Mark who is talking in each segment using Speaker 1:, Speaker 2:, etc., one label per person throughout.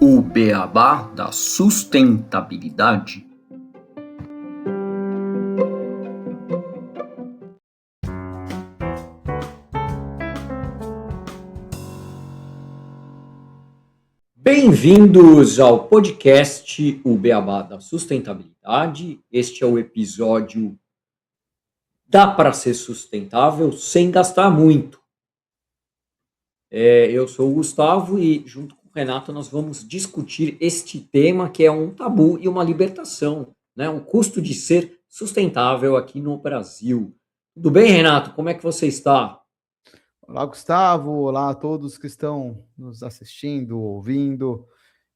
Speaker 1: O beabá da sustentabilidade. Bem-vindos ao podcast O Beabá da Sustentabilidade. Este é o episódio Dá para ser sustentável sem gastar muito. Eu sou o Gustavo e, junto com o Renato, nós vamos discutir este tema que é um tabu e uma libertação, né? O custo de ser sustentável aqui no Brasil. Tudo bem, Renato? Como é que você está?
Speaker 2: Olá, Gustavo. Olá a todos que estão nos assistindo, ouvindo.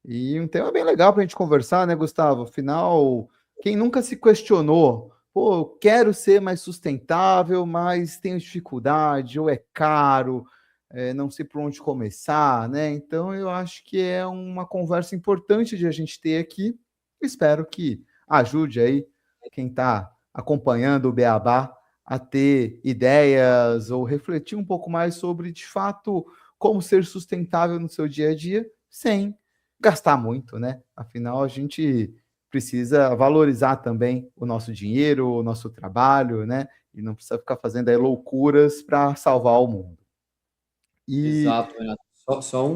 Speaker 2: E um tema bem legal para a gente conversar, né, Gustavo? Afinal, quem nunca se questionou, pô, eu quero ser mais sustentável, mas tenho dificuldade, ou é caro, não sei por onde começar, né? Então, eu acho que é uma conversa importante de a gente ter aqui. Espero que ajude aí quem está acompanhando o Beabá a ter ideias ou refletir um pouco mais sobre, de fato, como ser sustentável no seu dia a dia, sem gastar muito, né? Afinal, a gente precisa valorizar também o nosso dinheiro, o nosso trabalho, né? E não precisa ficar fazendo aí loucuras para salvar o mundo. E
Speaker 1: Exato, Renato. Só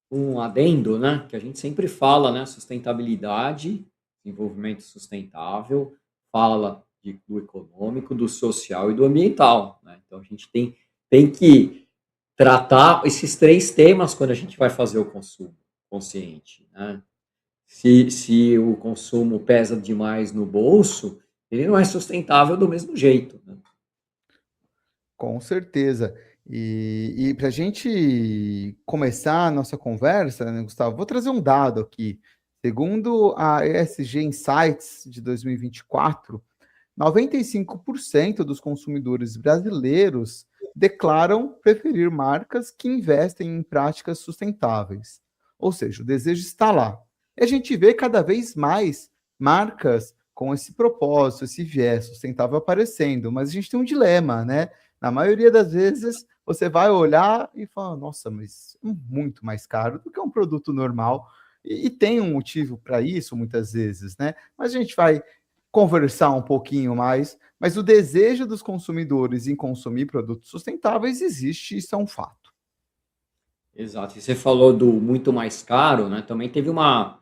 Speaker 1: um adendo, né? Que a gente sempre fala, né? Sustentabilidade, desenvolvimento sustentável, fala do econômico, do social e do ambiental, né? Então a gente tem que tratar esses três temas quando a gente vai fazer o consumo consciente, né? Se o consumo pesa demais no bolso, ele não é sustentável do mesmo jeito, né?
Speaker 2: com certeza. E para a gente começar a nossa conversa, né, Gustavo, vou trazer um dado aqui. Segundo a ESG Insights de 2024, 95% dos consumidores brasileiros declaram preferir marcas que investem em práticas sustentáveis. Ou seja, o desejo está lá. E a gente vê cada vez mais marcas com esse propósito, esse viés sustentável aparecendo, mas a gente tem um dilema, né? Na maioria das vezes, você vai olhar e fala, nossa, mas é muito mais caro do que um produto normal. E tem um motivo para isso, muitas vezes, né? Mas a gente vai conversar um pouquinho mais, mas o desejo dos consumidores em consumir produtos sustentáveis existe, isso é um fato.
Speaker 1: Exato. E você falou do muito mais caro, né? Também teve uma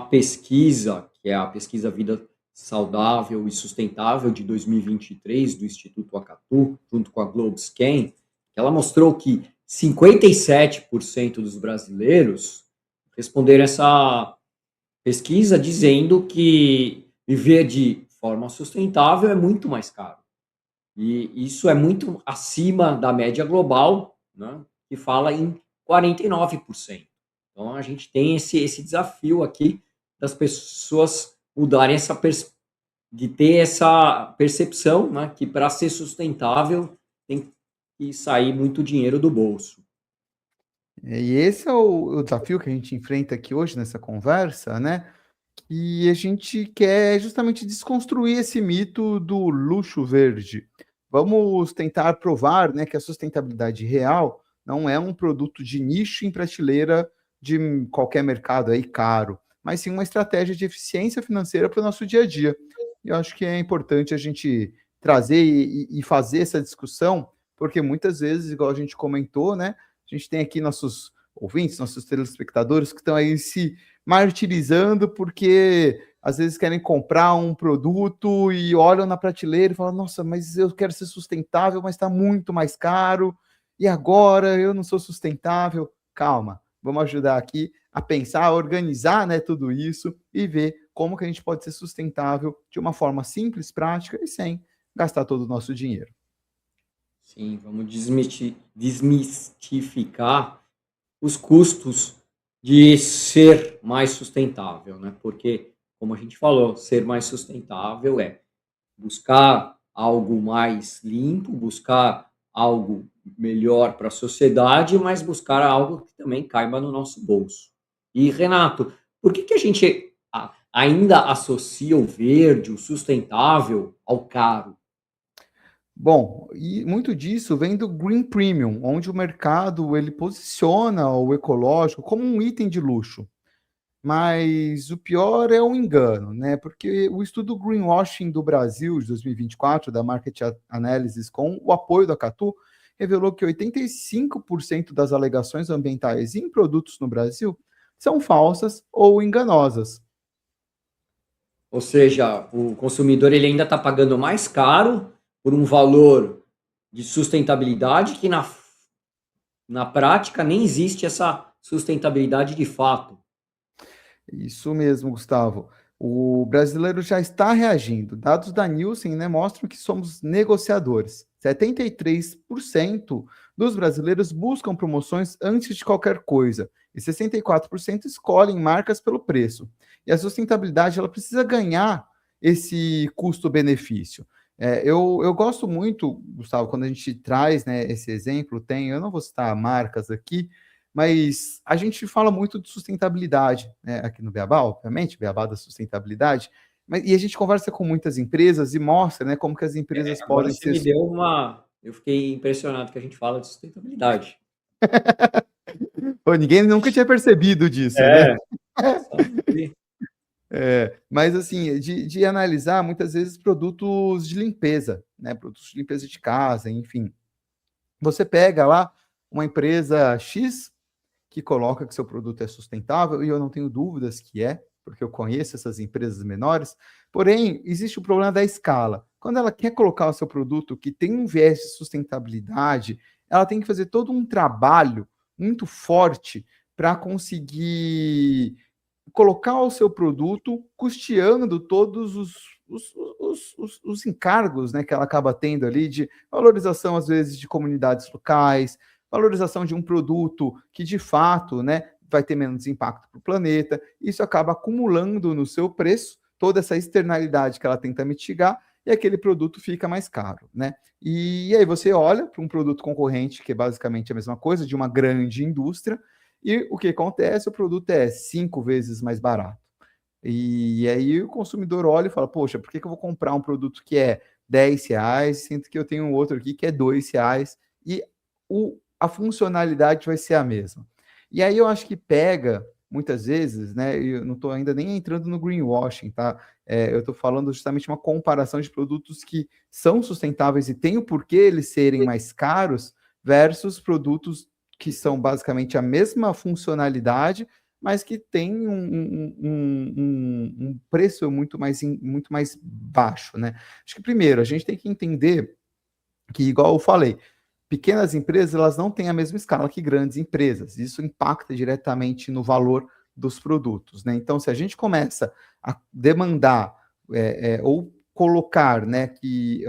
Speaker 1: pesquisa, que é a pesquisa Vida Saudável e Sustentável de 2023, do Instituto Acatu, junto com a Globescan, que ela mostrou que 57% dos brasileiros responderam essa pesquisa dizendo que viver de forma sustentável é muito mais caro. E isso é muito acima da média global, né, que fala em 49%. Então a gente tem esse desafio aqui das pessoas mudarem de ter essa percepção, né, que para ser sustentável tem que sair muito dinheiro do bolso.
Speaker 2: E esse é o desafio que a gente enfrenta aqui hoje nessa conversa, né? E a gente quer justamente desconstruir esse mito do luxo verde. Vamos tentar provar, né, que a sustentabilidade real não é um produto de nicho em prateleira de qualquer mercado aí caro, mas sim uma estratégia de eficiência financeira para o nosso dia a dia. Eu acho que é importante a gente trazer e fazer essa discussão, porque muitas vezes, igual a gente comentou, né, a gente tem aqui nossos ouvintes, nossos telespectadores que estão aí se martirizando porque às vezes querem comprar um produto e olham na prateleira e falam: nossa, mas eu quero ser sustentável, mas está muito mais caro, e agora eu não sou sustentável. Calma, vamos ajudar aqui a pensar, a organizar, né, tudo isso e ver como que a gente pode ser sustentável de uma forma simples, prática e sem gastar todo o nosso dinheiro.
Speaker 1: Sim, vamos desmistificar os custos de ser mais sustentável, né? Porque, como a gente falou, ser mais sustentável é buscar algo mais limpo, buscar algo melhor para a sociedade, mas buscar algo que também caiba no nosso bolso. E, Renato, por que a gente ainda associa o verde, o sustentável, ao caro?
Speaker 2: Bom, e muito disso vem do Green Premium, onde o mercado ele posiciona o ecológico como um item de luxo. mas o pior é o engano, né? Porque o estudo Greenwashing do Brasil de 2024, da Market Analysis, com o apoio da Catu, revelou que 85% das alegações ambientais em produtos no Brasil são falsas ou enganosas.
Speaker 1: Ou seja, o consumidor ele ainda está pagando mais caro por um valor de sustentabilidade que na prática nem existe essa sustentabilidade de fato.
Speaker 2: Isso mesmo, Gustavo. O brasileiro já está reagindo. Dados da Nielsen, né, mostram que somos negociadores. 73% dos brasileiros buscam promoções antes de qualquer coisa e 64% escolhem marcas pelo preço. E a sustentabilidade ela precisa ganhar esse custo-benefício. Eu gosto muito, Gustavo, quando a gente traz, né, esse exemplo, eu não vou citar marcas aqui, mas a gente fala muito de sustentabilidade, né, aqui no Beabá, obviamente, Beabá da sustentabilidade, e a gente conversa com muitas empresas e mostra, né, como que as empresas
Speaker 1: Agora
Speaker 2: podem
Speaker 1: você
Speaker 2: ser.
Speaker 1: me deu uma. Eu fiquei impressionado que a gente fala de sustentabilidade.
Speaker 2: Pô, ninguém nunca tinha percebido disso, né?
Speaker 1: É, só que
Speaker 2: Mas assim, de analisar muitas vezes produtos de limpeza, né? Produtos de limpeza de casa, enfim. Você pega lá uma empresa X que coloca que seu produto é sustentável, e eu não tenho dúvidas que é, porque eu conheço essas empresas menores, porém, existe o problema da escala. Quando ela quer colocar o seu produto que tem um viés de sustentabilidade, ela tem que fazer todo um trabalho muito forte para conseguir colocar o seu produto custeando todos os encargos, né, que ela acaba tendo ali de valorização, às vezes, de comunidades locais, valorização de um produto que, de fato, né, vai ter menos impacto para o planeta. Isso acaba acumulando no seu preço toda essa externalidade que ela tenta mitigar e aquele produto fica mais caro, né? E aí você olha para um produto concorrente, que é basicamente a mesma coisa, de uma grande indústria, e o que acontece? O produto é 5 vezes mais barato. E aí o consumidor olha e fala, poxa, por que eu vou comprar um produto que é R$ 10, sendo que eu tenho um outro aqui que é R$ 2 e a funcionalidade vai ser a mesma. E aí eu acho que pega, muitas vezes, né? Eu não estou ainda nem entrando no greenwashing, tá? Eu estou falando justamente uma comparação de produtos que são sustentáveis e tem o porquê eles serem mais caros versus produtos que são basicamente a mesma funcionalidade, mas que tem um preço muito mais baixo, né? Acho que primeiro a gente tem que entender que, igual eu falei, pequenas empresas elas não têm a mesma escala que grandes empresas. Isso impacta diretamente no valor dos produtos, né? Então, se a gente começa a demandar ou colocar, né, que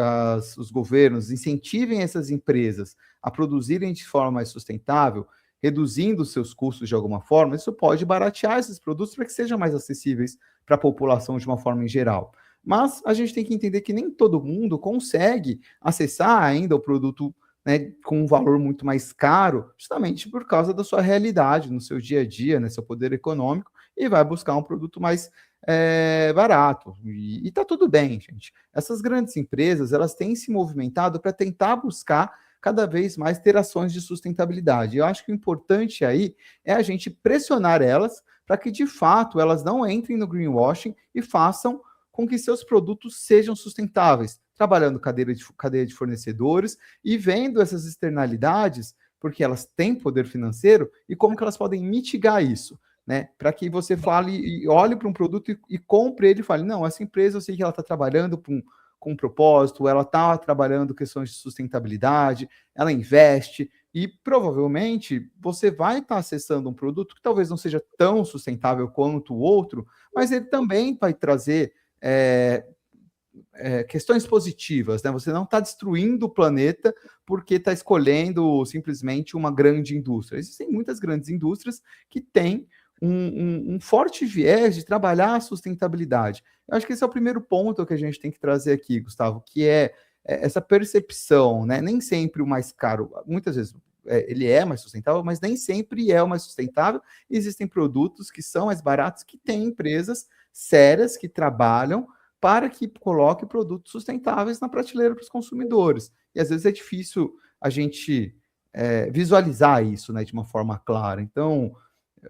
Speaker 2: os governos incentivem essas empresas a produzirem de forma mais sustentável, reduzindo os seus custos de alguma forma, isso pode baratear esses produtos para que sejam mais acessíveis para a população de uma forma em geral. Mas a gente tem que entender que nem todo mundo consegue acessar ainda o produto, né, com um valor muito mais caro, justamente por causa da sua realidade no seu dia a dia, né, seu poder econômico, e vai buscar um produto mais barato. E tá tudo bem, gente. Essas grandes empresas, elas têm se movimentado para tentar buscar cada vez mais ter ações de sustentabilidade. Eu acho que o importante aí é a gente pressionar elas para que, de fato, elas não entrem no greenwashing e façam com que seus produtos sejam sustentáveis, trabalhando cadeia de fornecedores e vendo essas externalidades, porque elas têm poder financeiro, e como que elas podem mitigar isso, né? Para que você fale e olhe para um produto e compre ele e fale, não, essa empresa eu sei que ela está trabalhando com um propósito, ela está trabalhando questões de sustentabilidade, ela investe, e provavelmente você vai estar acessando um produto que talvez não seja tão sustentável quanto o outro, mas ele também vai trazer questões positivas, né? Você não está destruindo o planeta porque está escolhendo simplesmente uma grande indústria. Existem muitas grandes indústrias que têm um forte viés de trabalhar a sustentabilidade. Eu acho que esse é o primeiro ponto que a gente tem que trazer aqui, Gustavo, que é essa percepção, né? Nem sempre o mais caro, muitas vezes ele é mais sustentável, mas nem sempre é o mais sustentável. Existem produtos que são mais baratos, que têm empresas sérias que trabalham para que coloque produtos sustentáveis na prateleira para os consumidores. E às vezes é difícil a gente visualizar isso, né, de uma forma clara. Então,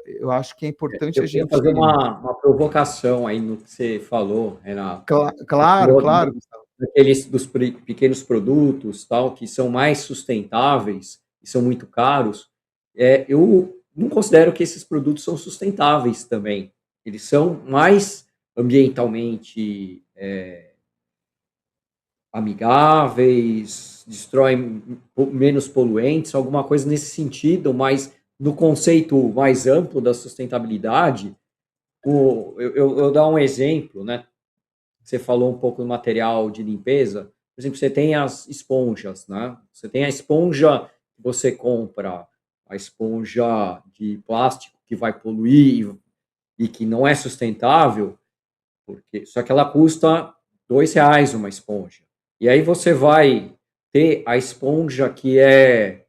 Speaker 2: Eu acho que é importante a
Speaker 1: Eu queria
Speaker 2: gente...
Speaker 1: fazer uma provocação aí no que você falou, Renato. Você
Speaker 2: Claro,
Speaker 1: falou
Speaker 2: claro, Gustavo.
Speaker 1: daqueles dos pequenos produtos, tal, que são mais sustentáveis e são muito caros. Eu não considero que esses produtos são sustentáveis também. Eles são mais ambientalmente amigáveis, destroem menos poluentes, alguma coisa nesse sentido, mas no conceito mais amplo da sustentabilidade, eu dar um exemplo, né? Você falou um pouco do material de limpeza. Por exemplo, você tem as esponjas, né? Você tem a esponja que você compra, a esponja de plástico que vai poluir e que não é sustentável, porque só que ela custa R$ 2 uma esponja. E aí você vai ter a esponja que é,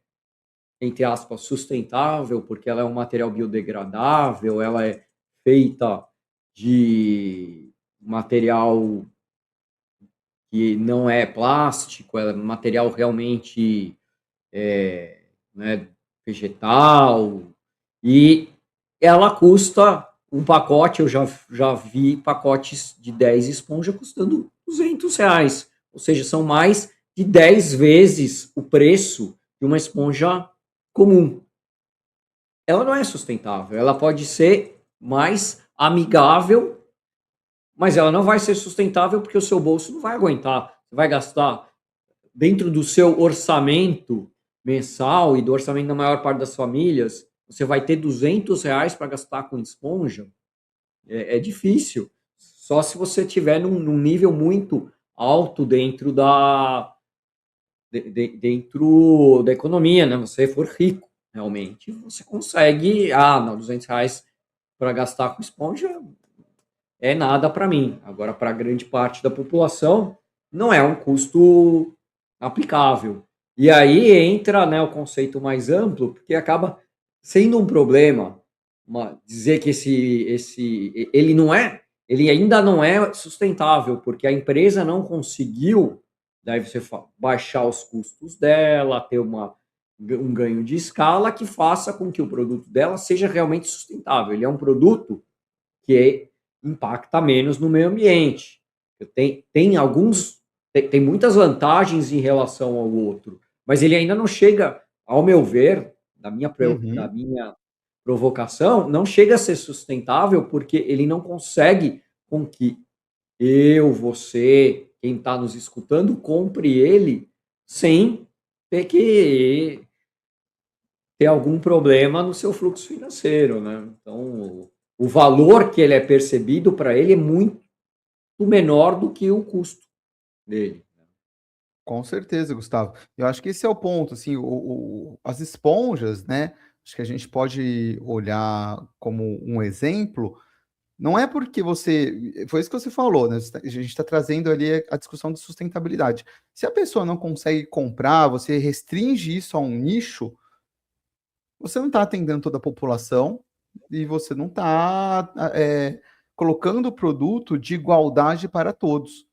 Speaker 1: entre aspas, sustentável, porque ela é um material biodegradável, ela é feita de material que não é plástico, é material realmente né, vegetal, e ela custa um pacote, eu já vi pacotes de 10 esponja custando R$ 200, ou seja, são mais de 10 vezes o preço de uma esponja comum. Ela não é sustentável, ela pode ser mais amigável, mas ela não vai ser sustentável porque o seu bolso não vai aguentar. Você vai gastar dentro do seu orçamento mensal e do orçamento da maior parte das famílias, você vai ter R$ 200 para gastar com esponja. É difícil. Só se você tiver num nível muito alto dentro da economia, né? Você for rico, realmente, você consegue. Ah, não, R$ 200 para gastar com esponja é nada para mim. Agora, para grande parte da população, não é um custo aplicável. E aí entra, né, o conceito mais amplo, porque acaba sendo um problema dizer que ele não é, ele ainda não é sustentável, porque a empresa não conseguiu, daí você baixar os custos dela, ter um ganho de escala que faça com que o produto dela seja realmente sustentável. Ele é um produto que impacta menos no meio ambiente. Tem muitas vantagens em relação ao outro, mas ele ainda não chega, ao meu ver, da
Speaker 2: Uhum.
Speaker 1: minha provocação, não chega a ser sustentável porque ele não consegue com que eu, você, quem está nos escutando, compre ele sem ter que ter algum problema no seu fluxo financeiro, né? Então, o valor que ele é percebido para ele é muito menor do que o custo dele.
Speaker 2: Com certeza, Gustavo. Eu acho que esse é o ponto, assim, as esponjas, né? Acho que a gente pode olhar como um exemplo. Não é porque você. Foi isso que você falou, né? A gente está trazendo ali a discussão de sustentabilidade. Se a pessoa não consegue comprar, você restringe isso a um nicho, você não está atendendo toda a população e você não está colocando o produto de igualdade para todos.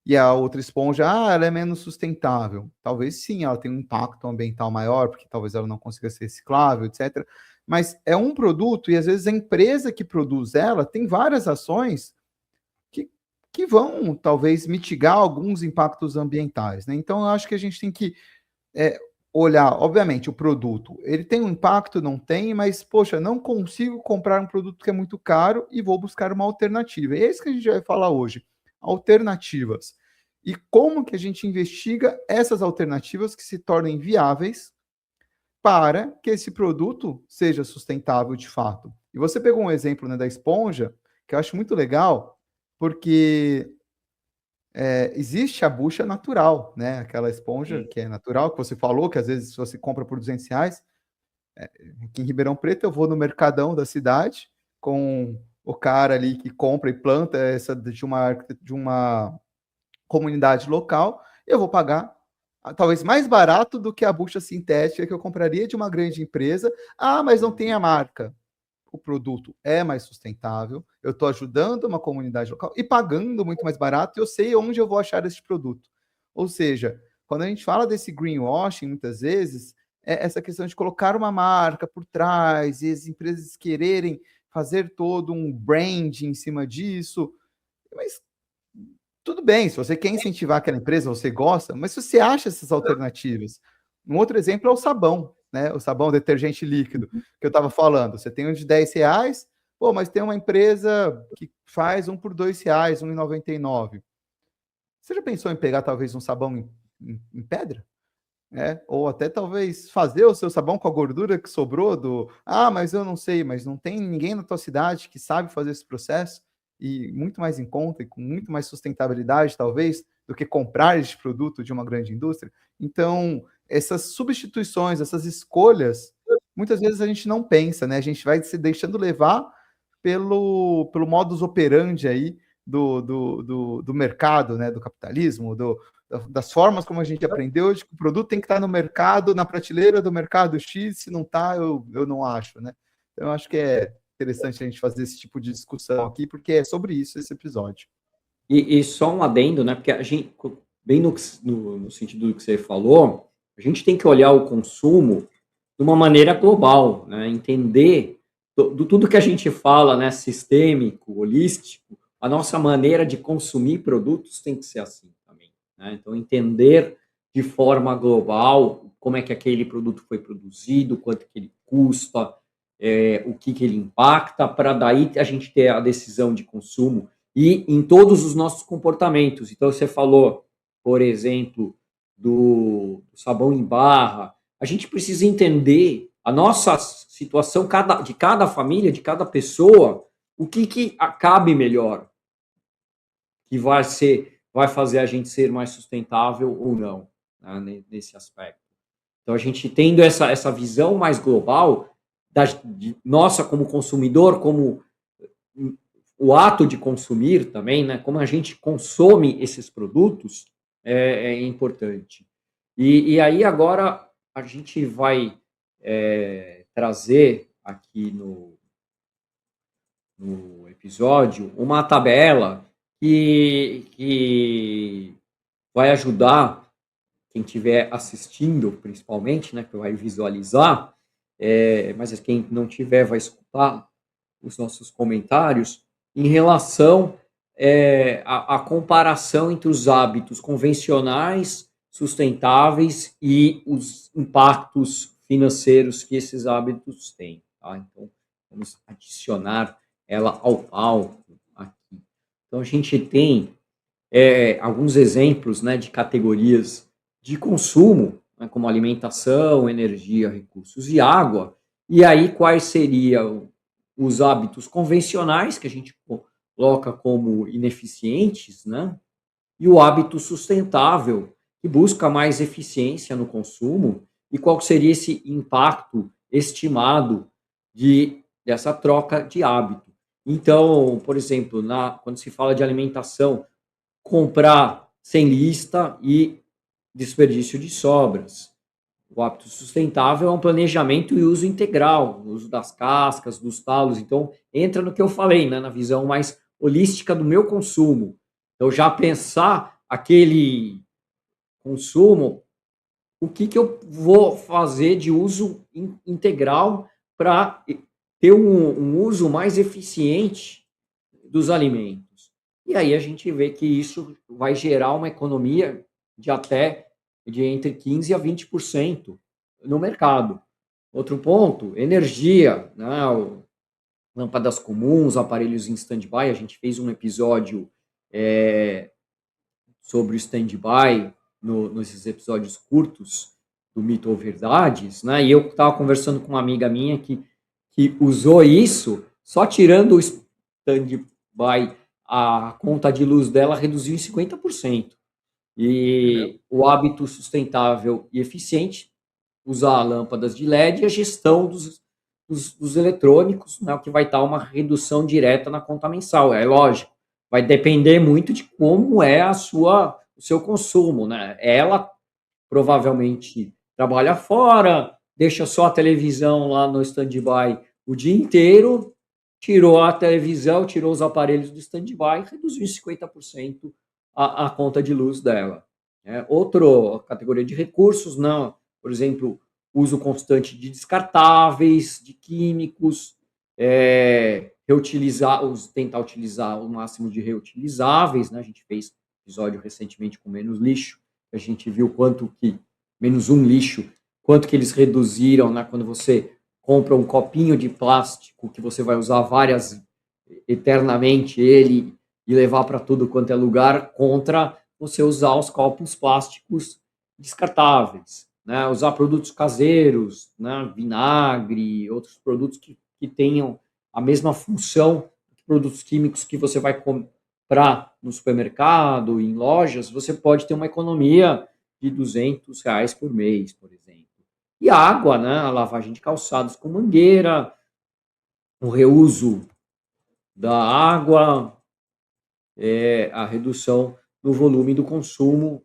Speaker 2: E a outra esponja, ela é menos sustentável. Talvez sim, ela tem um impacto ambiental maior, porque talvez ela não consiga ser reciclável, etc. Mas é um produto, e às vezes a empresa que produz ela tem várias ações que, que vão, talvez, mitigar alguns impactos ambientais, né? Então, eu acho que a gente tem que é, olhar, obviamente, o produto. Ele tem um impacto, não tem, mas, poxa, não consigo comprar um produto que é muito caro e vou buscar uma alternativa. E é isso que a gente vai falar hoje. Alternativas. E como que a gente investiga essas alternativas que se tornem viáveis para que esse produto seja sustentável de fato. E você pegou um exemplo, né, da esponja, que eu acho muito legal, porque existe a bucha natural, né? Aquela esponja
Speaker 1: Sim.
Speaker 2: que é natural, que você falou, que às vezes você compra por R$ 200. Aqui em Ribeirão Preto, eu vou no mercadão da cidade com o cara ali que compra e planta essa de uma comunidade local, eu vou pagar talvez mais barato do que a bucha sintética que eu compraria de uma grande empresa. Ah, mas não tem a marca. O produto é mais sustentável, eu estou ajudando uma comunidade local e pagando muito mais barato, e eu sei onde eu vou achar esse produto. Ou seja, quando a gente fala desse greenwashing, muitas vezes, essa questão de colocar uma marca por trás e as empresas quererem fazer todo um brand em cima disso, mas tudo bem, se você quer incentivar aquela empresa, você gosta, mas se você acha essas alternativas. Um outro exemplo é o sabão, né? O sabão detergente líquido, que eu estava falando. Você tem um de R$ 10, pô, mas tem uma empresa que faz um por R$ 2, R$ 1,99. Você já pensou em pegar talvez um sabão em pedra? Ou até talvez fazer o seu sabão com a gordura que sobrou do. Ah, mas eu não sei, mas não tem ninguém na tua cidade que sabe fazer esse processo e muito mais em conta e com muito mais sustentabilidade, talvez, do que comprar este produto de uma grande indústria. Então, essas substituições, essas escolhas, muitas vezes a gente não pensa, né? A gente vai se deixando levar pelo modus operandi aí do mercado, né? Do capitalismo, das formas como a gente aprendeu, de que o produto tem que estar no mercado, na prateleira do mercado X, se não está, eu não acho, né? Então, eu acho que é interessante a gente fazer esse tipo de discussão aqui, porque é sobre isso esse episódio.
Speaker 1: E só um adendo, né? Porque a gente, bem no sentido do que você falou, a gente tem que olhar o consumo de uma maneira global, né? Entender tudo que a gente fala, né? Sistêmico, holístico, a nossa maneira de consumir produtos tem que ser assim também, né? Então, entender de forma global como é que aquele produto foi produzido, quanto que ele custa, o que que ele impacta, para daí a gente ter a decisão de consumo e em todos os nossos comportamentos. Então, você falou, por exemplo, do sabão em barra. A gente precisa entender a nossa situação de cada família, de cada pessoa, o que cabe melhor, que vai fazer a gente ser mais sustentável ou não, né, nesse aspecto. Então, a gente tendo essa visão mais global, nossa como consumidor, como o ato de consumir também, né, como a gente consome esses produtos, é importante. E aí agora a gente vai trazer aqui no episódio uma tabela que vai ajudar quem estiver assistindo, principalmente, né, que vai visualizar, mas quem não tiver vai escutar os nossos comentários, em relação à comparação entre os hábitos convencionais, sustentáveis e os impactos financeiros que esses hábitos têm. Tá? Então, vamos adicionar ela ao palco aqui. Então, a gente tem alguns exemplos, né, de categorias de consumo, né, como alimentação, energia, recursos e água. E aí, quais seriam os hábitos convencionais, que a gente coloca como ineficientes, né? E o hábito sustentável, que busca mais eficiência no consumo, e qual seria esse impacto estimado dessa troca de hábito. Então, por exemplo, quando se fala de alimentação, comprar sem lista e desperdício de sobras. O hábito sustentável é um planejamento e uso integral, o uso das cascas, dos talos. Então, entra no que eu falei, né, na visão mais holística do meu consumo. Então, já pensar aquele consumo, o que eu vou fazer de uso integral para ter um uso mais eficiente dos alimentos. E aí a gente vê que isso vai gerar uma economia de entre 15% a 20% no mercado. Outro ponto, energia, né? Lâmpadas comuns, aparelhos em stand-by. A gente fez um episódio sobre o stand-by nesses episódios curtos do Mito ou Verdades, né? E eu estava conversando com uma amiga minha que usou isso, só tirando o stand-by, a conta de luz dela reduziu em 50%. E o hábito sustentável e eficiente, usar lâmpadas de LED e a gestão dos eletrônicos, né, o que vai dar uma redução direta na conta mensal. É lógico, vai depender muito de como é o seu consumo. Né? Ela provavelmente trabalha fora, deixa só a televisão lá no stand-by o dia inteiro, tirou a televisão, tirou os aparelhos do stand-by, reduziu em 50% a conta de luz dela. Outra categoria de recursos, não, por exemplo, uso constante de descartáveis, de químicos, reutilizar, tentar utilizar o máximo de reutilizáveis, né? A gente fez episódio recentemente com menos lixo, a gente viu quanto que, menos um lixo, quanto que eles reduziram, né? Quando você compra um copinho de plástico que você vai usar várias, eternamente ele, e levar para tudo quanto é lugar, contra você usar os copos plásticos descartáveis, né? Usar produtos caseiros, né? Vinagre, outros produtos que tenham a mesma função que produtos químicos que você vai comprar no supermercado, em lojas, você pode ter uma economia de R$ 200 por mês, por exemplo. E a água, né? A lavagem de calçados com mangueira, o reuso da água, a redução do volume do consumo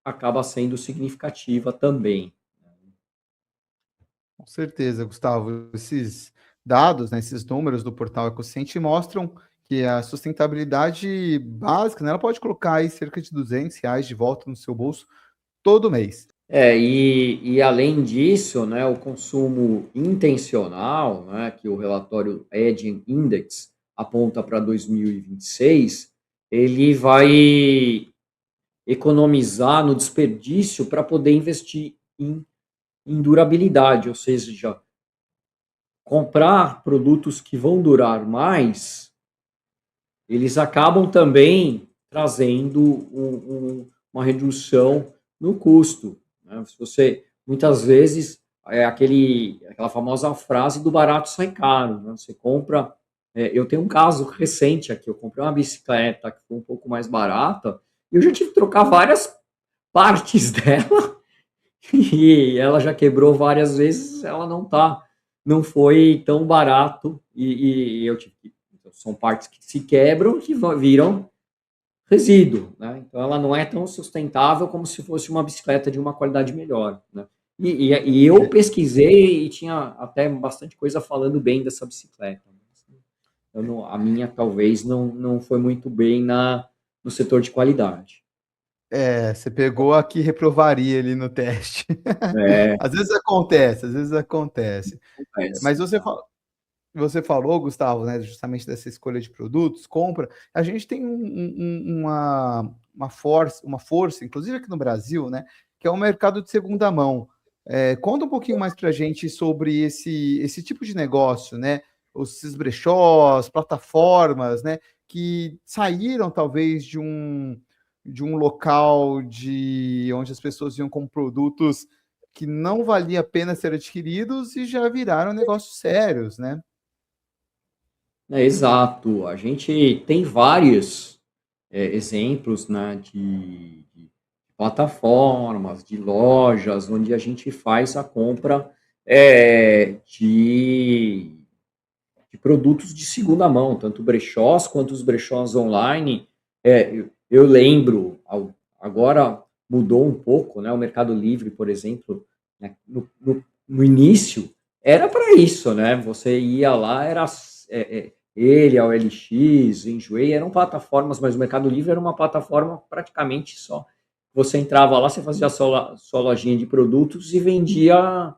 Speaker 1: acaba sendo significativa também.
Speaker 2: Com certeza, Gustavo. Esses dados, né, esses números do portal Ecociente mostram que a sustentabilidade básica, né, ela pode colocar aí cerca de R$ 200 de volta no seu bolso todo mês.
Speaker 1: E além disso, né, o consumo intencional, né, que o relatório Aging Index aponta para 2026, ele vai economizar no desperdício para poder investir em durabilidade, ou seja, comprar produtos que vão durar mais, eles acabam também trazendo uma redução no custo, né? Se você, muitas vezes, aquela famosa frase do barato sai caro, né? Você compra, eu tenho um caso recente aqui, eu comprei uma bicicleta que foi um pouco mais barata, e eu já tive que trocar várias partes dela, e ela já quebrou várias vezes, ela não foi tão barato, e eu tive que, são partes que se quebram, que viram resíduo, né? Então ela não é tão sustentável como se fosse uma bicicleta de uma qualidade melhor, né? E eu pesquisei e tinha até bastante coisa falando bem dessa bicicleta. A minha talvez não foi muito bem no setor de qualidade.
Speaker 2: Você pegou a que reprovaria ali no teste.
Speaker 1: É,
Speaker 2: Às vezes acontece, às vezes acontece.
Speaker 1: acontece.
Speaker 2: Mas você falou, Gustavo, né, justamente dessa escolha de produtos, compra. A gente tem uma força, inclusive aqui no Brasil, né, que é o mercado de segunda mão. Conta um pouquinho mais para a gente sobre esse tipo de negócio, né? Esses brechós, plataformas, né, que saíram talvez de um local onde as pessoas iam com produtos que não valia a pena ser adquiridos e já viraram negócios sérios, né?
Speaker 1: Exato. A gente tem vários exemplos, né, de plataformas, de lojas, onde a gente faz a compra de produtos de segunda mão, tanto brechós quanto os brechós online. Eu lembro, agora mudou um pouco, né, o Mercado Livre, por exemplo, né, no início, era para isso, né? Você ia lá, era ele, a OLX, Enjoei, eram plataformas, mas o Mercado Livre era uma plataforma praticamente só. Você entrava lá, você fazia a sua lojinha de produtos e vendia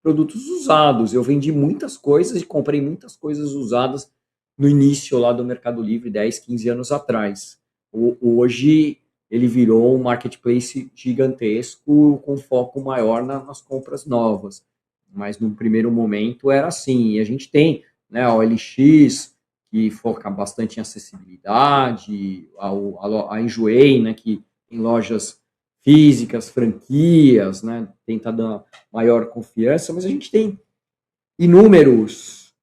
Speaker 1: produtos usados. Eu vendi muitas coisas e comprei muitas coisas usadas no início lá do Mercado Livre, 10, 15 anos atrás. Hoje ele virou um marketplace gigantesco com foco maior nas compras novas. Mas no primeiro momento era assim. E a gente tem, né, a OLX, que foca bastante em acessibilidade, a Enjoei, né, que tem lojas físicas, franquias, né, tenta dar maior confiança, mas a gente tem inúmeros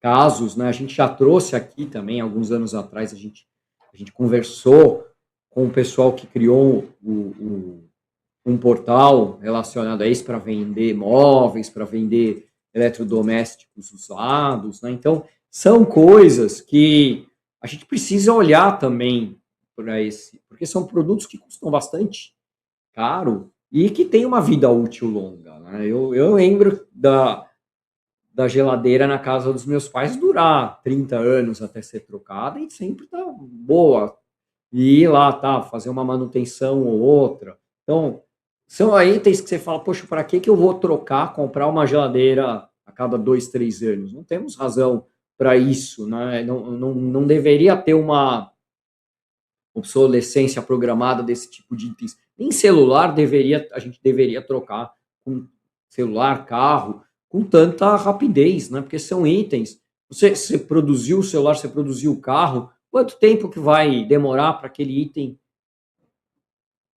Speaker 1: casos, né? A gente já trouxe aqui também, alguns anos atrás, a gente conversou com o pessoal que criou um portal relacionado a isso para vender móveis, para vender eletrodomésticos usados, né? Então, são coisas que a gente precisa olhar também para porque são produtos que custam bastante caro e que tem uma vida útil longa, né? Eu lembro da geladeira na casa dos meus pais durar 30 anos até ser trocada e sempre tá boa. E ir lá, tá, fazer uma manutenção ou outra. Então, são itens que você fala, poxa, para que eu vou trocar, comprar uma geladeira a cada 2, 3 anos? Não temos razão para isso, né? Não deveria ter uma obsolescência programada desse tipo de itens. Nem celular a gente deveria trocar com celular, carro, com tanta rapidez, né? Porque são itens. Você produziu o celular, você produziu o carro, quanto tempo que vai demorar para aquele item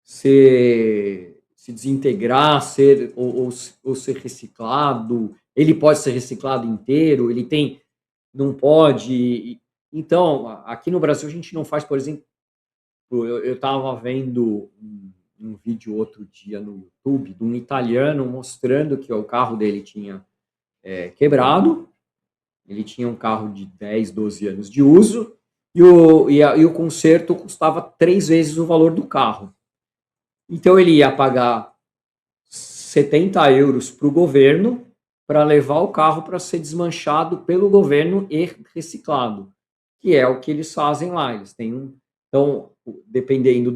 Speaker 1: se desintegrar, ou ser reciclado? Ele pode ser reciclado inteiro, ele tem, não pode. Então, aqui no Brasil a gente não faz, por exemplo, eu estava vendo um vídeo outro dia no YouTube de um italiano mostrando que o carro dele tinha quebrado. Ele tinha um carro de 10, 12 anos de uso e o conserto custava 3 vezes o valor do carro. Então ele ia pagar 70 euros para o governo para levar o carro para ser desmanchado pelo governo e reciclado, que é o que eles fazem lá. Eles têm então, dependendo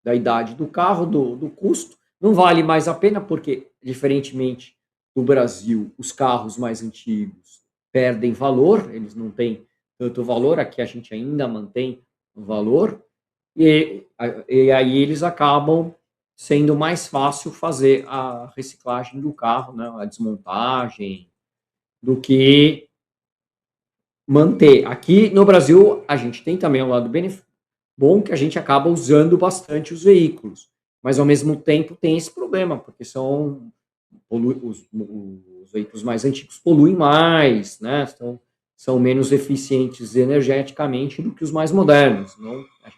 Speaker 1: da idade do carro, do custo, não vale mais a pena, porque, diferentemente do Brasil, os carros mais antigos perdem valor, eles não têm tanto valor, aqui a gente ainda mantém o valor, e aí eles acabam sendo mais fácil fazer a reciclagem do carro, né, a desmontagem, do que manter. Aqui no Brasil, a gente tem também um lado bom, que a gente acaba usando bastante os veículos, mas ao mesmo tempo tem esse problema, porque os veículos mais antigos poluem mais, né? São menos eficientes energeticamente do que os mais modernos. Não, a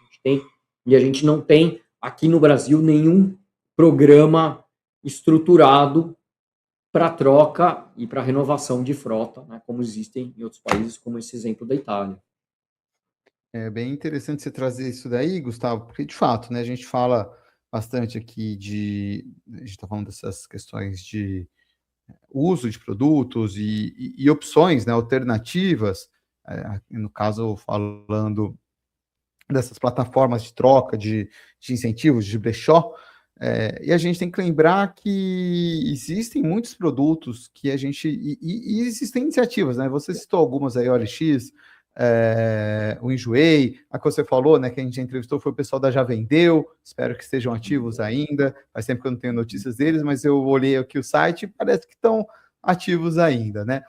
Speaker 1: gente não tem aqui no Brasil nenhum programa estruturado para troca e para renovação de frota, né, como existem em outros países, como esse exemplo da Itália.
Speaker 2: É bem interessante você trazer isso daí, Gustavo, porque de fato, né, a gente fala bastante aqui a gente está falando dessas questões de uso de produtos e opções, né, alternativas, no caso falando dessas plataformas de troca de incentivos, de brechó, e a gente tem que lembrar que existem muitos produtos que a gente. E existem iniciativas, né? Você citou algumas aí, OLX, o Enjoei, a que você falou, né? Que a gente entrevistou foi o pessoal da Já Vendeu, espero que estejam ativos ainda. Faz tempo que eu não tenho notícias deles, mas eu olhei aqui o site e parece que estão ativos ainda, né?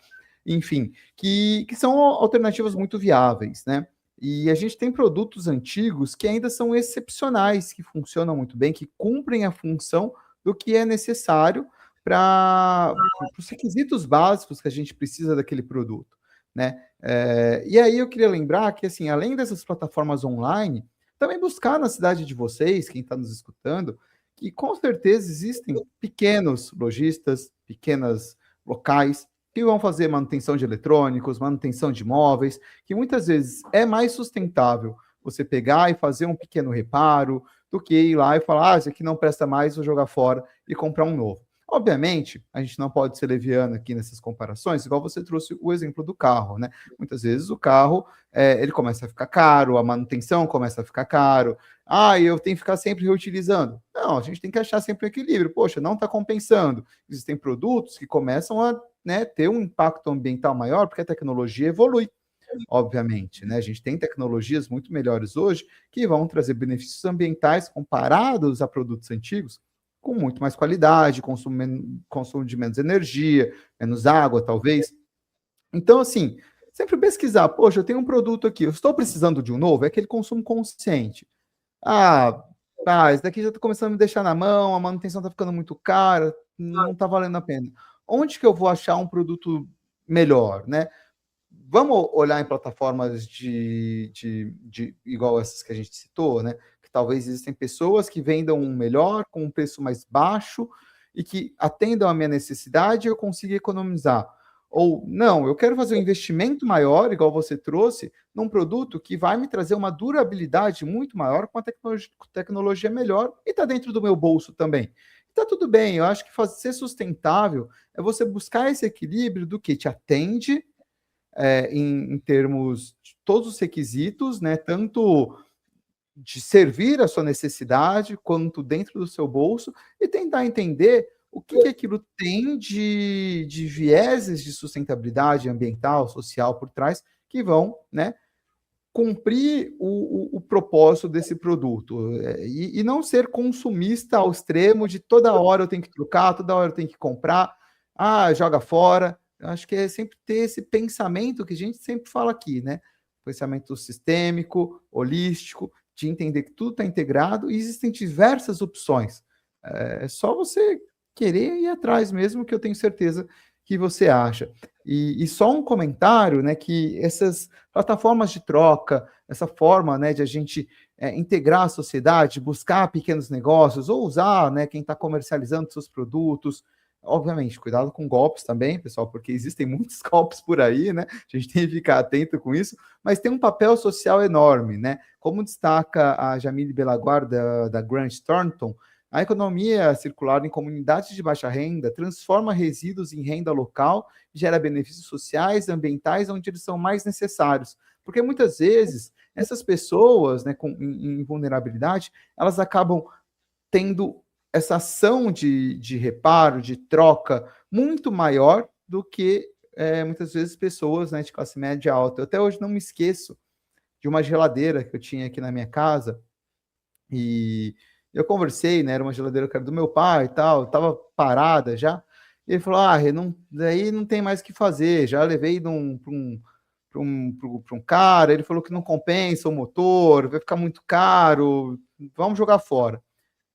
Speaker 2: Enfim, que são alternativas muito viáveis, né? E a gente tem produtos antigos que ainda são excepcionais, que funcionam muito bem, que cumprem a função do que é necessário para os requisitos básicos que a gente precisa daquele produto, né? E aí eu queria lembrar que, assim, além dessas plataformas online, também buscar na cidade de vocês, quem está nos escutando, que com certeza existem pequenos lojistas, pequenos locais que vão fazer manutenção de eletrônicos, manutenção de móveis, que muitas vezes é mais sustentável você pegar e fazer um pequeno reparo do que ir lá e falar, ah, esse aqui não presta mais, vou jogar fora e comprar um novo. Obviamente, a gente não pode ser leviano aqui nessas comparações, igual você trouxe o exemplo do carro, né? Muitas vezes o carro, ele começa a ficar caro, a manutenção começa a ficar caro, eu tenho que ficar sempre reutilizando. Não, a gente tem que achar sempre um equilíbrio. Poxa, não está compensando. Existem produtos que começam a, né, ter um impacto ambiental maior, porque a tecnologia evolui, obviamente, né? A gente tem tecnologias muito melhores hoje que vão trazer benefícios ambientais comparados a produtos antigos, com muito mais qualidade, consumo de menos energia, menos água, talvez. Então, assim, sempre pesquisar, poxa, eu tenho um produto aqui, eu estou precisando de um novo, é aquele consumo consciente. Ah, esse daqui já está começando a me deixar na mão, a manutenção está ficando muito cara, não está valendo a pena. Onde que eu vou achar um produto melhor, né? Vamos olhar em plataformas igual essas que a gente citou, né? Que talvez existem pessoas que vendam um melhor com um preço mais baixo e que atendam a minha necessidade e eu consiga economizar. Ou não, eu quero fazer um investimento maior, igual você trouxe, num produto que vai me trazer uma durabilidade muito maior com a tecnologia melhor e está dentro do meu bolso também. Está tudo bem, eu acho que ser sustentável é você buscar esse equilíbrio do que te atende em termos de todos os requisitos, né? Tanto de servir a sua necessidade, quanto dentro do seu bolso, e tentar entender o que, que aquilo tem de vieses de sustentabilidade ambiental, social por trás, que vão, né, cumprir o propósito desse produto e não ser consumista ao extremo de toda hora eu tenho que trocar, toda hora eu tenho que comprar, joga fora. Eu acho que é sempre ter esse pensamento que a gente sempre fala aqui, né? Pensamento sistêmico, holístico, de entender que tudo está integrado e existem diversas opções. É só você querer ir atrás mesmo, que eu tenho certeza que você acha. E só um comentário, né, que essas plataformas de troca, essa forma, né, de a gente integrar a sociedade, buscar pequenos negócios, ou usar, né, quem está comercializando seus produtos, obviamente, cuidado com golpes também, pessoal, porque existem muitos golpes por aí, né, a gente tem que ficar atento com isso, mas tem um papel social enorme, né, como destaca a Jamile Belaguar da Grant Thornton, a economia circular em comunidades de baixa renda transforma resíduos em renda local, gera benefícios sociais e ambientais onde eles são mais necessários. Porque muitas vezes essas pessoas, né, em vulnerabilidade, elas acabam tendo essa ação de reparo, de troca, muito maior do que muitas vezes pessoas, né, de classe média alta. Eu até hoje não me esqueço de uma geladeira que eu tinha aqui na minha casa e eu conversei, né? Era uma geladeira que era do meu pai e tal, estava parada já. E ele falou: não, daí não tem mais o que fazer. Já levei para um cara, ele falou que não compensa o motor, vai ficar muito caro, vamos jogar fora.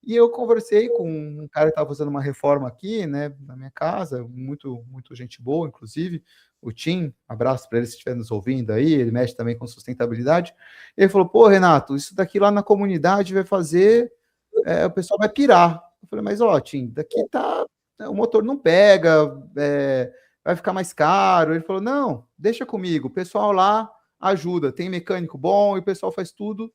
Speaker 2: E eu conversei com um cara que estava fazendo uma reforma aqui, né, na minha casa, muito, muito gente boa, inclusive, o Tim, abraço para ele se estiver nos ouvindo aí, ele mexe também com sustentabilidade. Ele falou: pô, Renato, isso daqui lá na comunidade vai fazer, o pessoal vai pirar. Eu falei: mas ó, Tim, daqui tá, o motor não pega, vai ficar mais caro. Ele falou: não, deixa comigo, o pessoal lá ajuda, tem mecânico bom e o pessoal faz tudo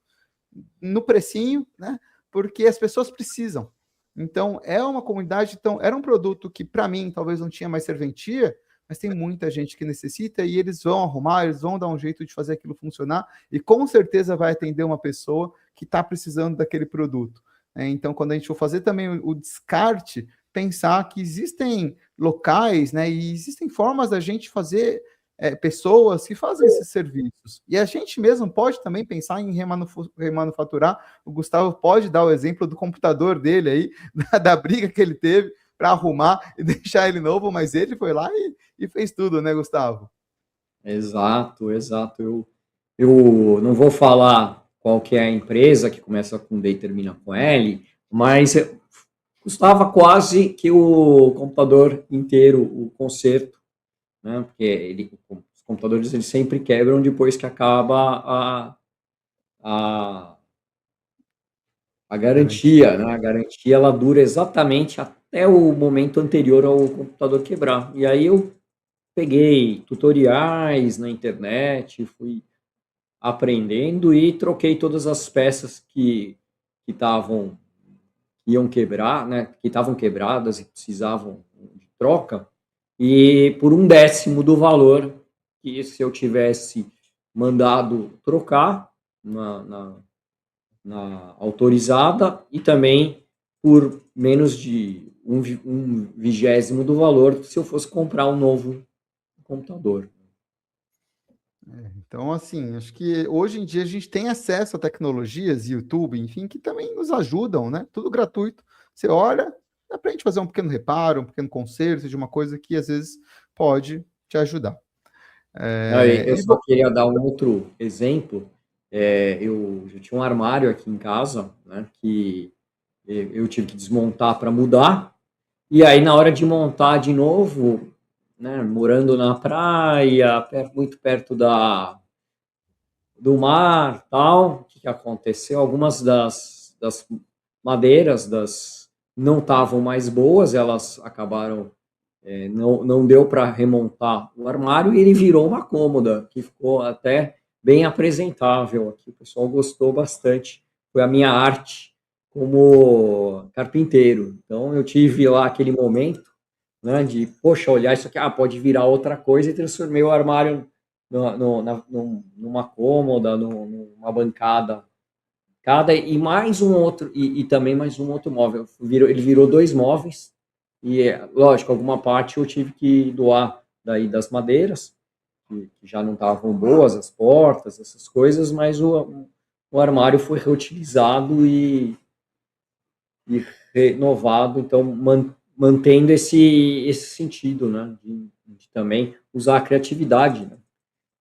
Speaker 2: no precinho, né? Porque as pessoas precisam. Então, é uma comunidade, então, era um produto que, para mim, talvez não tinha mais serventia, mas tem muita gente que necessita e eles vão arrumar, eles vão dar um jeito de fazer aquilo funcionar e com certeza vai atender uma pessoa que está precisando daquele produto. Então, quando a gente for fazer também o descarte, pensar que existem locais, né, e existem formas da gente fazer pessoas que fazem esses serviços. E a gente mesmo pode também pensar em remanufaturar. O Gustavo pode dar o exemplo do computador dele aí, da briga que ele teve para arrumar e deixar ele novo, mas ele foi lá e fez tudo, né, Gustavo?
Speaker 1: Exato, exato. Eu não vou falar qual que é a empresa que começa com D e termina com L, mas custava quase que o computador inteiro, o conserto, né? Porque os computadores eles sempre quebram depois que acaba a garantia, né? A garantia ela dura exatamente até o momento anterior ao computador quebrar. E aí eu peguei tutoriais na internet, fui aprendendo e troquei todas as peças que estavam iam quebrar, né? Que estavam quebradas e precisavam de troca, e por 1/10 do valor que se eu tivesse mandado trocar na autorizada, e também por menos de um vigésimo do valor se eu fosse comprar um novo computador.
Speaker 2: Então, assim, acho que hoje em dia a gente tem acesso a tecnologias, YouTube, enfim, que também nos ajudam, né? Tudo gratuito. Você olha, dá para a gente fazer um pequeno reparo, um pequeno conserto de uma coisa que às vezes pode te ajudar.
Speaker 1: Eu só queria dar um outro exemplo. Eu já tinha um armário aqui em casa, né, que eu tive que desmontar para mudar. E aí, na hora de montar de novo, né, morando na praia, muito perto do mar, tal, o que aconteceu? Algumas das madeiras não estavam mais boas, elas acabaram, não deu para remontar o armário e ele virou uma cômoda, que ficou até bem apresentável aqui. O pessoal gostou bastante. Foi a minha arte como carpinteiro. Então, eu tive lá aquele momento, né, de, poxa, olhar isso aqui, pode virar outra coisa, e transformei o armário numa cômoda, numa bancada e mais um outro, e também mais um outro móvel. Ele virou 2 móveis, e lógico, alguma parte eu tive que doar daí das madeiras, que já não estavam boas, as portas, essas coisas, mas o armário foi reutilizado e renovado, então mantendo esse sentido, né, de também usar a criatividade, né,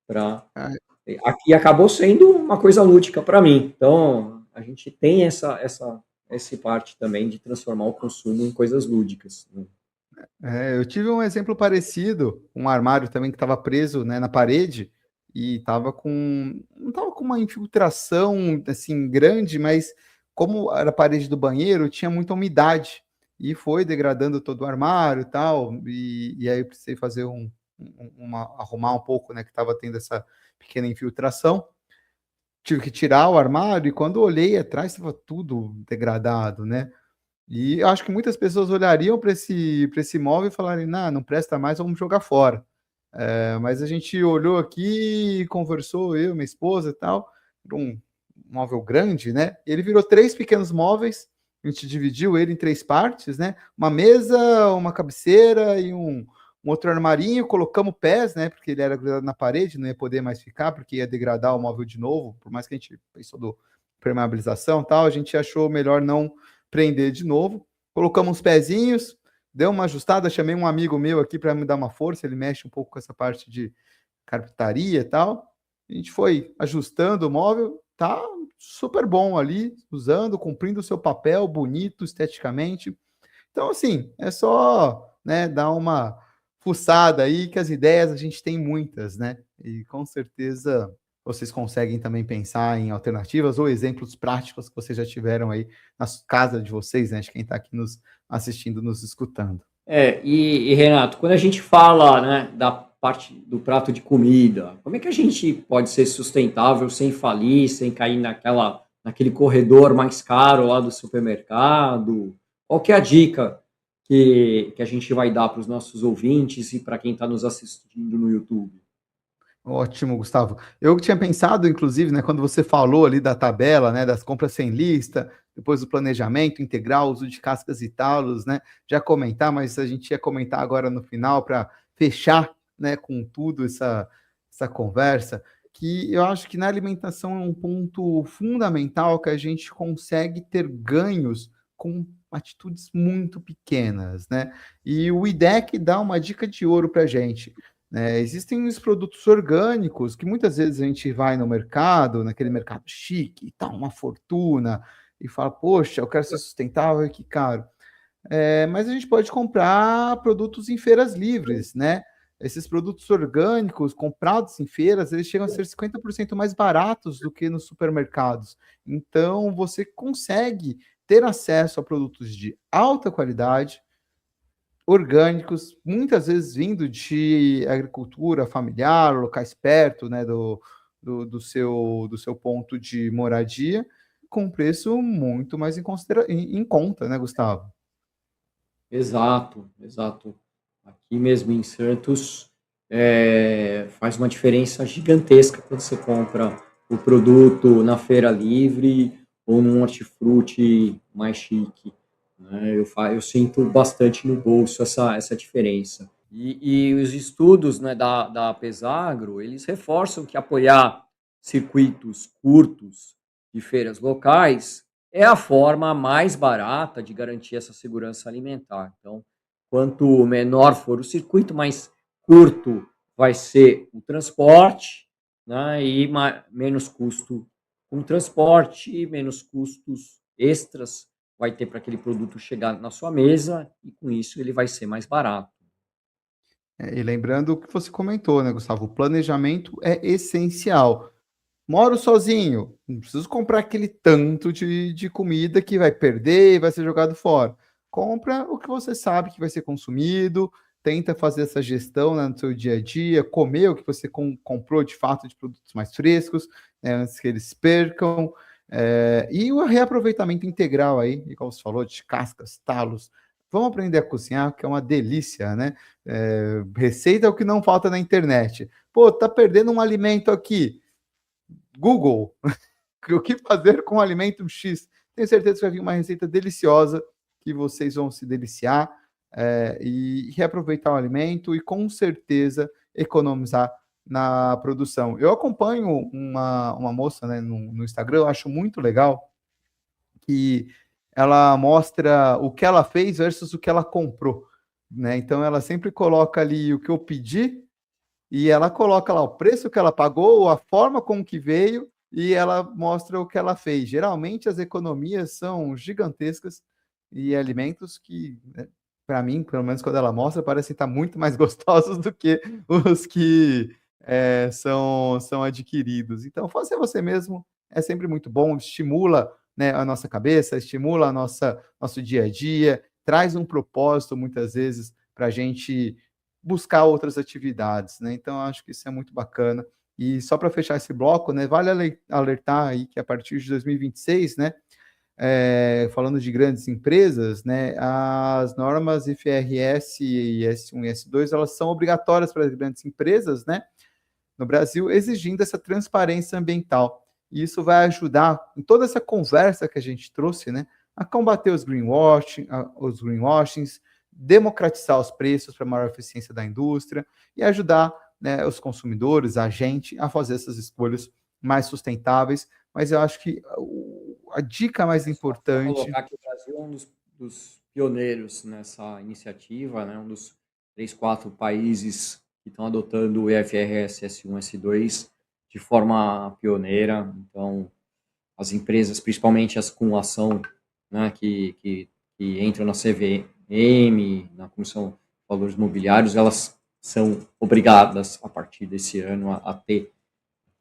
Speaker 1: para aqui acabou sendo uma coisa lúdica para mim. Então a gente tem essa parte também de transformar o consumo em coisas lúdicas, né?
Speaker 2: Eu tive um exemplo parecido, um armário também que estava preso, né, na parede e não estava com uma infiltração assim grande, mas como era a parede do banheiro, tinha muita umidade e foi degradando todo o armário e tal, e aí eu precisei fazer arrumar um pouco, né, que estava tendo essa pequena infiltração. Tive que tirar o armário e quando eu olhei atrás estava tudo degradado, né? E eu acho que muitas pessoas olhariam para esse imóvel e falarem: "Não, não presta mais, vamos jogar fora". Mas a gente olhou aqui, conversou, eu, minha esposa e tal, era um móvel grande, né, ele virou 3 pequenos móveis, a gente dividiu ele em 3 partes, né, uma mesa, uma cabeceira e um outro armarinho, colocamos pés, né, porque ele era grudado na parede, não ia poder mais ficar, porque ia degradar o móvel de novo, por mais que a gente pensou do permeabilização e tal, a gente achou melhor não prender de novo. Colocamos uns pezinhos, deu uma ajustada, chamei um amigo meu aqui para me dar uma força, ele mexe um pouco com essa parte de carpintaria e tal. A gente foi ajustando o móvel, tá super bom ali, usando, cumprindo o seu papel, bonito esteticamente. Então, assim, é só, né, dar uma fuçada aí, que as ideias a gente tem muitas, né? E com certeza vocês conseguem também pensar em alternativas ou exemplos práticos que vocês já tiveram aí na casa de vocês, né? De quem está aqui nos assistindo, nos escutando.
Speaker 1: Renato, quando a gente fala, né, da parte do prato de comida, como é que a gente pode ser sustentável sem falir, sem cair naquele corredor mais caro lá do supermercado? Qual que é a dica que a gente vai dar para os nossos ouvintes e para quem está nos assistindo no YouTube?
Speaker 2: Ótimo, Gustavo. Eu tinha pensado, inclusive, né, quando você falou ali da tabela, né, das compras sem lista, depois do planejamento integral, uso de cascas e talos, né, já comentar, mas a gente ia comentar agora no final para fechar, né, com tudo essa conversa, que eu acho que na alimentação é um ponto fundamental que a gente consegue ter ganhos com atitudes muito pequenas, né? E o IDEC dá uma dica de ouro para a gente, né? Existem os produtos orgânicos que muitas vezes a gente vai no mercado, naquele mercado chique, e tá uma fortuna, e fala, poxa, eu quero ser sustentável, que caro. Mas a gente pode comprar produtos em feiras livres, né? Esses produtos orgânicos comprados em feiras, eles chegam a ser 50% mais baratos do que nos supermercados. Então, você consegue ter acesso a produtos de alta qualidade, orgânicos, muitas vezes vindo de agricultura familiar, locais perto, né, do seu ponto de moradia, com preço muito mais em conta, né, Gustavo?
Speaker 1: Exato, exato. Aqui mesmo em Santos, faz uma diferença gigantesca quando você compra o produto na feira livre ou num hortifruti mais chique, né? Eu sinto bastante no bolso essa diferença. E os estudos, né, da Pesagro, eles reforçam que apoiar circuitos curtos de feiras locais é a forma mais barata de garantir essa segurança alimentar. Então, quanto menor for o circuito, mais curto vai ser o transporte, né, e menos custo com transporte, menos custos extras vai ter para aquele produto chegar na sua mesa e com isso ele vai ser mais barato.
Speaker 2: E lembrando o que você comentou, né, Gustavo? O planejamento é essencial. Moro sozinho, não preciso comprar aquele tanto de comida que vai perder e vai ser jogado fora. Compra o que você sabe que vai ser consumido, tenta fazer essa gestão, né, no seu dia a dia, comer o que você comprou de fato de produtos mais frescos, né, antes que eles percam. E o reaproveitamento integral aí, igual você falou, de cascas, talos. Vamos aprender a cozinhar, que é uma delícia, né? Receita é o que não falta na internet. Pô, tá perdendo um alimento aqui. Google, O que fazer com o alimento X? Tenho certeza que vai vir uma receita deliciosa que vocês vão se deliciar e reaproveitar o alimento e com certeza economizar na produção. Eu acompanho uma moça, né, no Instagram, eu acho muito legal, que ela mostra o que ela fez versus o que ela comprou, né? Então ela sempre coloca ali o que eu pedi e ela coloca lá o preço que ela pagou, a forma como que veio e ela mostra o que ela fez. Geralmente as economias são gigantescas e alimentos que, né, para mim, pelo menos quando ela mostra, parecem estar muito mais gostosos do que os que são adquiridos. Então, fazer você mesmo é sempre muito bom, estimula, né, a nossa cabeça, estimula nosso dia a dia, traz um propósito, muitas vezes, para a gente buscar outras atividades, né? Então, acho que isso é muito bacana. E só para fechar esse bloco, né, vale alertar aí que a partir de 2026, né, falando de grandes empresas, né, as normas IFRS e S1 e S2, elas são obrigatórias para as grandes empresas, né, no Brasil, exigindo essa transparência ambiental. E isso vai ajudar, em toda essa conversa que a gente trouxe, né, a combater os greenwashings, democratizar os preços para maior eficiência da indústria e ajudar, né, os consumidores, a gente, a fazer essas escolhas mais sustentáveis. Mas eu acho que a dica mais importante...
Speaker 1: Colocar que o Brasil é um dos pioneiros nessa iniciativa, né? Um dos 3, 4 países que estão adotando o IFRS S1, S2 de forma pioneira. Então, as empresas, principalmente as com ação, né, que entram na CVM, na Comissão de Valores Mobiliários, elas são obrigadas, a partir desse ano, a ter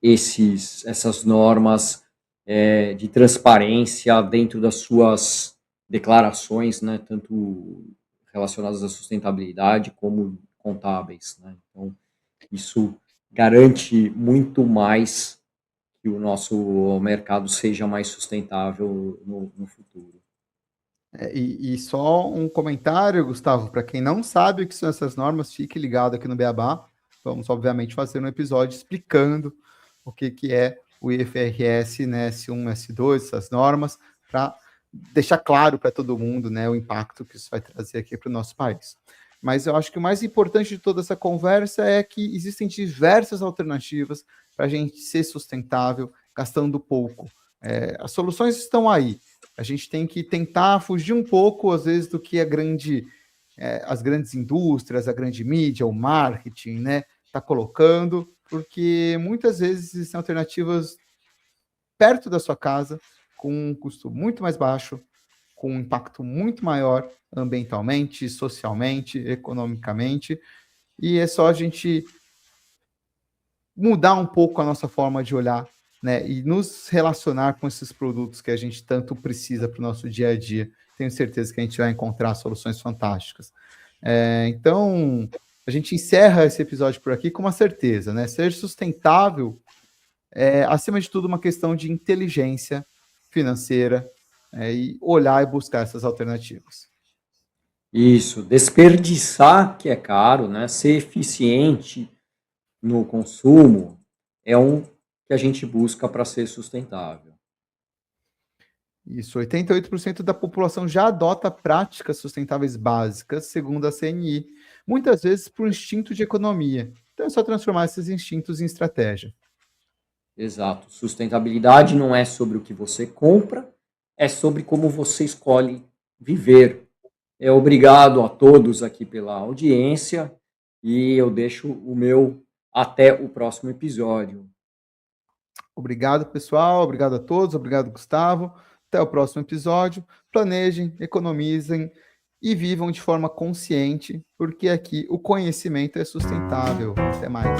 Speaker 1: essas normas de transparência dentro das suas declarações, né, tanto relacionadas à sustentabilidade como contábeis, né? Então, isso garante muito mais que o nosso mercado seja mais sustentável no futuro.
Speaker 2: E só um comentário, Gustavo, para quem não sabe o que são essas normas, fique ligado aqui no Beabá. Vamos, obviamente, fazer um episódio explicando o que é o IFRS, né, S1, S2, essas normas, para deixar claro para todo mundo, né, o impacto que isso vai trazer aqui para o nosso país. Mas eu acho que o mais importante de toda essa conversa é que existem diversas alternativas para a gente ser sustentável, gastando pouco. As soluções estão aí. A gente tem que tentar fugir um pouco, às vezes, do que as grandes indústrias, a grande mídia, o marketing, né, está colocando, porque muitas vezes existem alternativas perto da sua casa, com um custo muito mais baixo, com um impacto muito maior ambientalmente, socialmente, economicamente, e é só a gente mudar um pouco a nossa forma de olhar, né, e nos relacionar com esses produtos que a gente tanto precisa para o nosso dia a dia. Tenho certeza que a gente vai encontrar soluções fantásticas. Então, a gente encerra esse episódio por aqui com uma certeza, né? Ser sustentável é, acima de tudo, uma questão de inteligência financeira e olhar e buscar essas alternativas.
Speaker 1: Isso, desperdiçar, que é caro, né? Ser eficiente no consumo é um que a gente busca para ser sustentável.
Speaker 2: Isso, 88% da população já adota práticas sustentáveis básicas, segundo a CNI, muitas vezes por instinto de economia. Então é só transformar esses instintos em estratégia.
Speaker 1: Exato. Sustentabilidade não é sobre o que você compra, é sobre como você escolhe viver. Obrigado a todos aqui pela audiência e eu deixo o meu até o próximo episódio.
Speaker 2: Obrigado, pessoal. Obrigado a todos. Obrigado, Gustavo. Até o próximo episódio. Planejem, economizem e vivam de forma consciente, porque aqui o conhecimento é sustentável. Até mais.